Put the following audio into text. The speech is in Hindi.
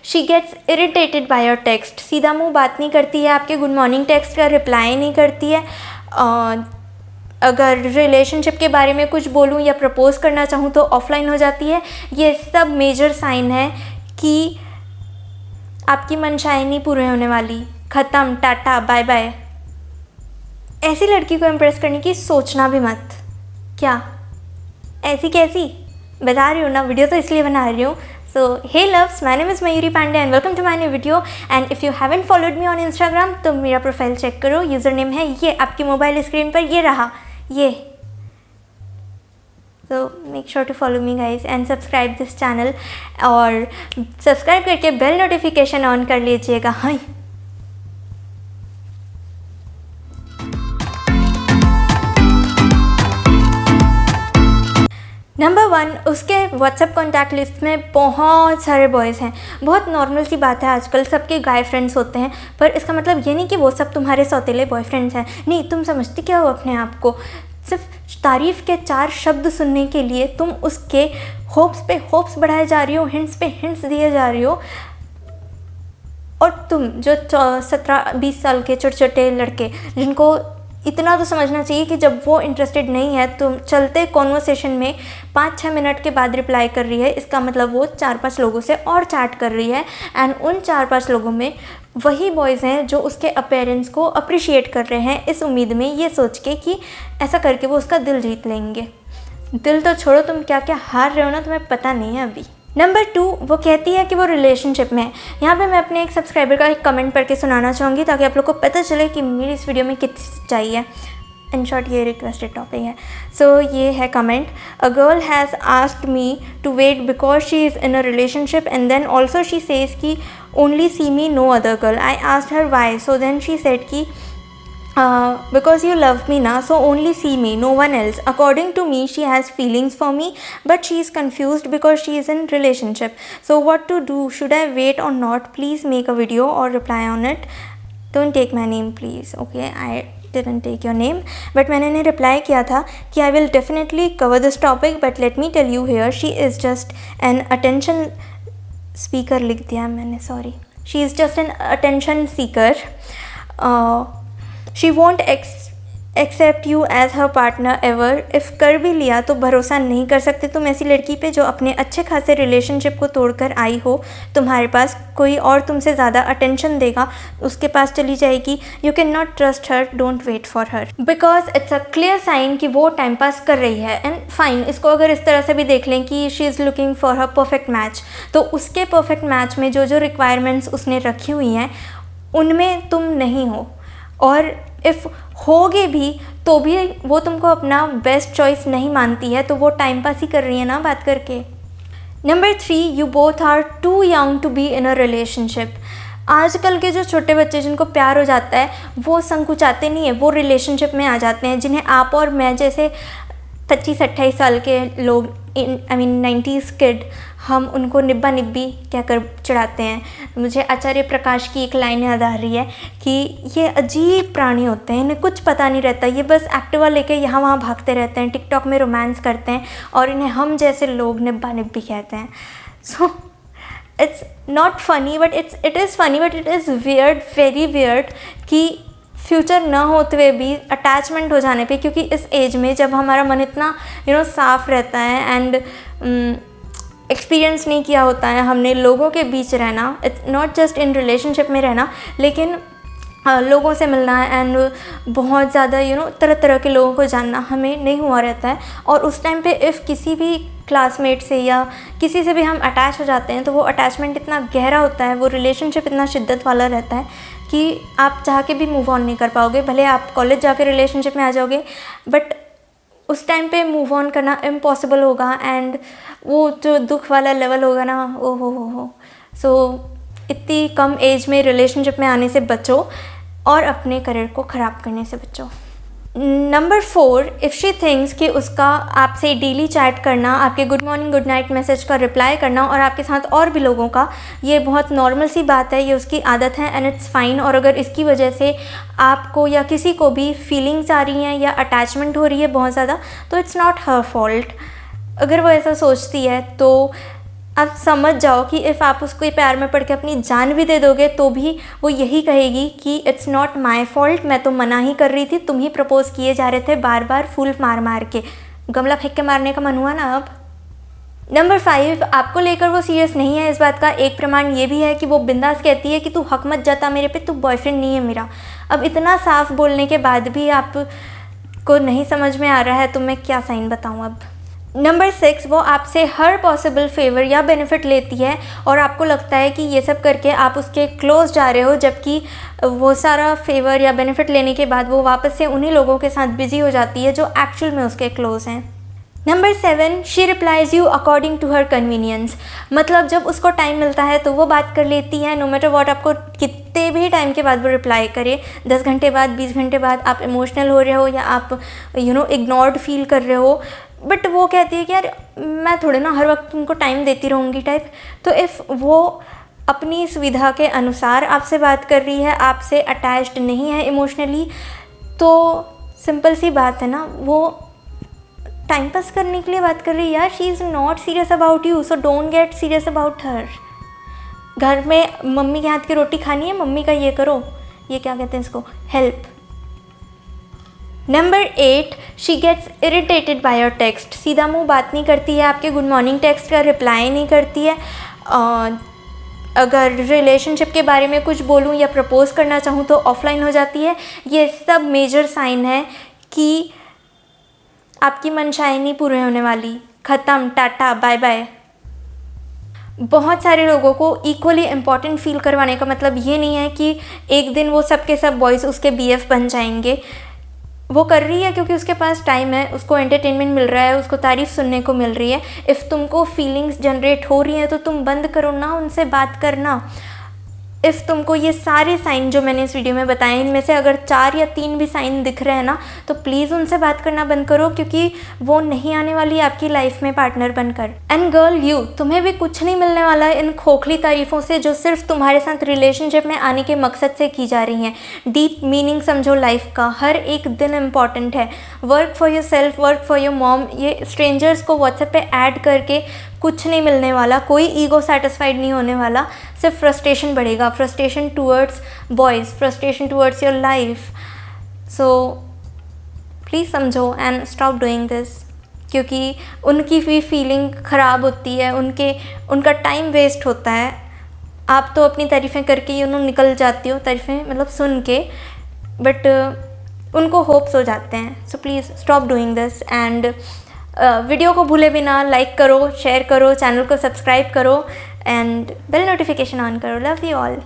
She gets irritated by your text, सीधा मुंह बात नहीं करती है, आपके गुड मॉर्निंग टेक्स्ट का रिप्लाई नहीं करती है। अगर रिलेशनशिप के बारे में कुछ बोलूँ या प्रपोज़ करना चाहूँ तो ऑफलाइन हो जाती है। ये सब मेजर साइन है कि आपकी मनशाएं नहीं पूरे होने वाली, ख़त्म, टाटा बाय बाय। ऐसी लड़की को इम्प्रेस करने की सोचना भी मत। क्या ऐसी कैसी, बता रही हूँ ना, वीडियो तो इसलिए बना रही हूँ। So hey loves, my name is Mayuri Pandey and welcome to my new video. And if you haven't followed me on Instagram तो मेरा प्रोफाइल चेक करो, यूज़र नेम है ये आपकी मोबाइल स्क्रीन पर, ये रहा ये। So make sure to follow me guys and subscribe this channel और सब्सक्राइब करके बेल नोटिफिकेशन ऑन कर लीजिएगा। हाय नंबर 1, उसके व्हाट्सएप कॉन्टैक्ट लिस्ट में बहुत सारे बॉयज़ हैं। बहुत नॉर्मल सी बात है, आजकल सबके गाय फ्रेंड्स होते हैं, पर इसका मतलब ये नहीं कि वो सब तुम्हारे सौतेले बॉयफ्रेंड्स हैं। नहीं, तुम समझते क्या हो अपने आप को? सिर्फ तारीफ़ के 4 शब्द सुनने के लिए तुम उसके होप्स पे होप्स बढ़ाए जा रही हो, हिंट्स पे हिंट्स दिए जा रही हो। और तुम जो 17-20 साल के छोटे छोटे लड़के, जिनको इतना तो समझना चाहिए कि जब वो इंटरेस्टेड नहीं है, तुम चलते कॉन्वर्सेशन में 5-6 मिनट के बाद रिप्लाई कर रही है, इसका मतलब वो 4-5 लोगों से और चैट कर रही है। एंड उन 4-5 लोगों में वही बॉयज़ हैं जो उसके अपीयरेंस को अप्रिशिएट कर रहे हैं, इस उम्मीद में, ये सोच के कि ऐसा करके वो उसका दिल जीत लेंगे। दिल तो छोड़ो, तुम क्या क्या हार रहे हो ना, तुम्हें पता नहीं है अभी। नंबर 2, वो कहती है कि वो रिलेशनशिप में है। यहाँ पे मैं अपने एक सब्सक्राइबर का एक कमेंट पढ़ के सुनाना चाहूँगी ताकि आप लोग को पता चले कि मेरी इस वीडियो में कितनी सच्चाई है। इन शॉर्ट ये रिक्वेस्टेड टॉपिक है। सो ये है comment, a girl has asked me to wait because she is in a relationship and then also she says कि only see me no other girl. I asked her why, so then she said कि because you love me na, so only see me, no one else. According to me she has feelings for me but she is confused because she is in relationship. So what to do? Should I wait or not? Please make a video or reply on it. Don't take my name please. Okay, I didn't take your name, but मैंने इन्हें reply किया था कि I will definitely cover this topic, but let me tell you here she is just an attention speaker, लिख दिया मैंने, sorry. She is just an attention seeker. She won't accept you as her partner ever. If कर भी लिया तो भरोसा नहीं कर सकते तुम ऐसी लड़की पे जो अपने अच्छे खासे रिलेशनशिप को तोड़कर आई हो तुम्हारे पास। कोई और तुमसे ज़्यादा अटेंशन देगा, उसके पास चली जाएगी। You cannot trust her, don't wait for her. Because it's a clear sign कि वो टाइम पास कर रही है। एंड फाइन, इसको अगर इस तरह से भी देख लें कि she is looking for her perfect match, तो उसके परफेक्ट मैच में जो जो रिक्वायरमेंट्स उसने रखी हुई हैं उनमें तुम नहीं हो, और इफ़ होगे भी तो भी वो तुमको अपना बेस्ट चॉइस नहीं मानती है, तो वो टाइम पास ही कर रही है ना बात करके। Number 3, you both are too young to be in a relationship. आजकल के जो छोटे बच्चे जिनको प्यार हो जाता है वो संकुचाते नहीं है, वो रिलेशनशिप में आ जाते हैं। जिन्हें आप और मैं जैसे 25-28 साल के लोग, आई मीन 90s किड, हम उनको निब्बा निब्बी कहकर चिढ़ाते हैं। मुझे आचार्य प्रकाश की एक लाइन याद आ रही है कि ये अजीब प्राणी होते हैं, इन्हें कुछ पता नहीं रहता, ये बस एक्टिवा लेके यहाँ वहाँ भागते रहते हैं, टिकटॉक में रोमांस करते हैं, और इन्हें हम जैसे लोग निब्बा निब्बी कहते हैं। So it's not funny but it is funny, but it is weird, very weird कि फ्यूचर ना होते हुए भी अटैचमेंट हो जाने पे, क्योंकि इस एज में जब हमारा मन इतना साफ़ रहता है एंड एक्सपीरियंस नहीं किया होता है हमने लोगों के बीच रहना, it's not just in relationship में रहना, लेकिन लोगों से मिलना एंड बहुत ज़्यादा तरह तरह के लोगों को जानना हमें नहीं हुआ रहता है। और उस टाइम पे इफ़ किसी भी क्लासमेट से या किसी से भी हम अटैच हो जाते हैं तो वो अटैचमेंट इतना गहरा होता है, वो रिलेशनशिप इतना शिद्दत वाला रहता है कि आप चाह के भी मूव ऑन नहीं कर पाओगे। भले आप कॉलेज जाके रिलेशनशिप में आ जाओगे, बट उस टाइम पे मूव ऑन करना इम्पॉसिबल होगा, एंड वो जो दुख वाला लेवल होगा ना, ओ हो। सो इतनी कम एज में रिलेशनशिप में आने से बचो और अपने करियर को ख़राब करने से बचो। नंबर 4, इफ़ शी थिंक्स कि उसका आपसे डेली चैट करना, आपके good morning good night message का रिप्लाई करना और आपके साथ और भी लोगों का, ये बहुत नॉर्मल सी बात है, ये उसकी आदत है एंड इट्स फाइन। और अगर इसकी वजह से आपको या किसी को भी फीलिंग्स आ रही हैं या अटैचमेंट हो रही है बहुत ज़्यादा, तो इट्स नॉट हर फॉल्ट। अगर वो ऐसा सोचती है तो आप समझ जाओ कि इफ़ आप उसको प्यार में पड़ के अपनी जान भी दे दोगे तो भी वो यही कहेगी कि इट्स नॉट माई फॉल्ट, मैं तो मना ही कर रही थी, तुम ही प्रपोज किए जा रहे थे बार बार फूल मार मार के, गमला फेंक के मारने का मन हुआ ना अब। नंबर 5, आपको लेकर वो सीरियस नहीं है। इस बात का एक प्रमाण ये भी है कि वो बिंदास कहती है कि तू हक मत जता मेरे पे, तू बॉयफ्रेंड नहीं है मेरा। अब इतना साफ बोलने के बाद भी आपको नहीं समझ में आ रहा है तो मैं क्या साइन बताऊँ अब। नंबर 6, वो आपसे हर पॉसिबल फेवर या बेनिफिट लेती है और आपको लगता है कि ये सब करके आप उसके क्लोज जा रहे हो, जबकि वो सारा फेवर या बेनिफिट लेने के बाद वो वापस से उन्हीं लोगों के साथ बिजी हो जाती है जो एक्चुअल में उसके क्लोज हैं। Number 7, she replies you according to her convenience. मतलब जब उसको टाइम मिलता है तो वो बात कर लेती है, नो मैटर वॉट, आपको कितने भी टाइम के बाद वो रिप्लाई करे, 10 घंटे बाद, 20 घंटे बाद, आप इमोशनल हो रहे हो या आप इग्नोर्ड फील कर रहे हो, बट वो कहती है कि यार मैं थोड़े ना हर वक्त तुमको टाइम देती रहूँगी टाइप। तो इफ़ वो अपनी सुविधा के अनुसार आपसे बात कर रही है, आपसे अटैच्ड नहीं है इमोशनली, तो सिंपल सी बात है ना, वो टाइम पास करने के लिए बात कर रही है यार। She is not serious about you, so don't get serious about her. घर में मम्मी के हाथ की रोटी खानी है, मम्मी का ये करो, ये क्या कहते हैं इसको, help. Number 8, she gets irritated by your text. सीधा मुंह बात नहीं करती है, आपके गुड मॉर्निंग टेक्स्ट का रिप्लाई नहीं करती है। अगर रिलेशनशिप के बारे में कुछ बोलूँ या प्रपोज करना चाहूँ तो ऑफलाइन हो जाती है। ये सब मेजर साइन है कि आपकी मनशाएं नहीं पूरे होने वाली, ख़त्म, टाटा बाय बाय। बहुत सारे लोगों को इक्वली इम्पॉर्टेंट फील करवाने का मतलब ये नहीं है कि एक दिन वो सब के सब बॉयज़ उसके BF बन जाएंगे। वो कर रही है क्योंकि उसके पास टाइम है, उसको एंटरटेनमेंट मिल रहा है, उसको तारीफ़ सुनने को मिल रही है। इफ़ तुमको फीलिंग्स जनरेट हो रही हैं तो तुम बंद करो ना उनसे बात करना। इफ़ तुमको ये सारे साइन जो मैंने इस वीडियो में बताए, इनमें से अगर 4 या 3 भी साइन दिख रहे हैं ना, तो प्लीज़ उनसे बात करना बंद करो, क्योंकि वो नहीं आने वाली आपकी लाइफ में पार्टनर बनकर। एंड गर्ल यू, तुम्हें भी कुछ नहीं मिलने वाला है इन खोखली तारीफ़ों से जो सिर्फ तुम्हारे साथ रिलेशनशिप में आने के मकसद से की जा रही हैं। डीप मीनिंग समझो लाइफ का, हर एक दिन इम्पॉर्टेंट है। Work for your self, work for your mom. ये स्ट्रेंजर्स को व्हाट्सएप पे ऐड करके कुछ नहीं मिलने वाला, कोई ईगो सेटिस्फाइड नहीं होने वाला, सिर्फ फ्रस्ट्रेशन बढ़ेगा, frustration towards boys, frustration towards your life. So please समझो एंड स्टॉप डूइंग दिस, क्योंकि उनकी भी फीलिंग ख़राब होती है, उनका टाइम वेस्ट होता है। आप तो अपनी तारीफ़ें करके ही निकल जाती हो, तारीफ़ें मतलब सुन के, बट उनको होप्स हो जाते हैं। So please stop doing this and video को भूले बिना लाइक करो, शेयर करो, चैनल को सब्सक्राइब करो एंड बेल नोटिफिकेशन ऑन करो। Love you all.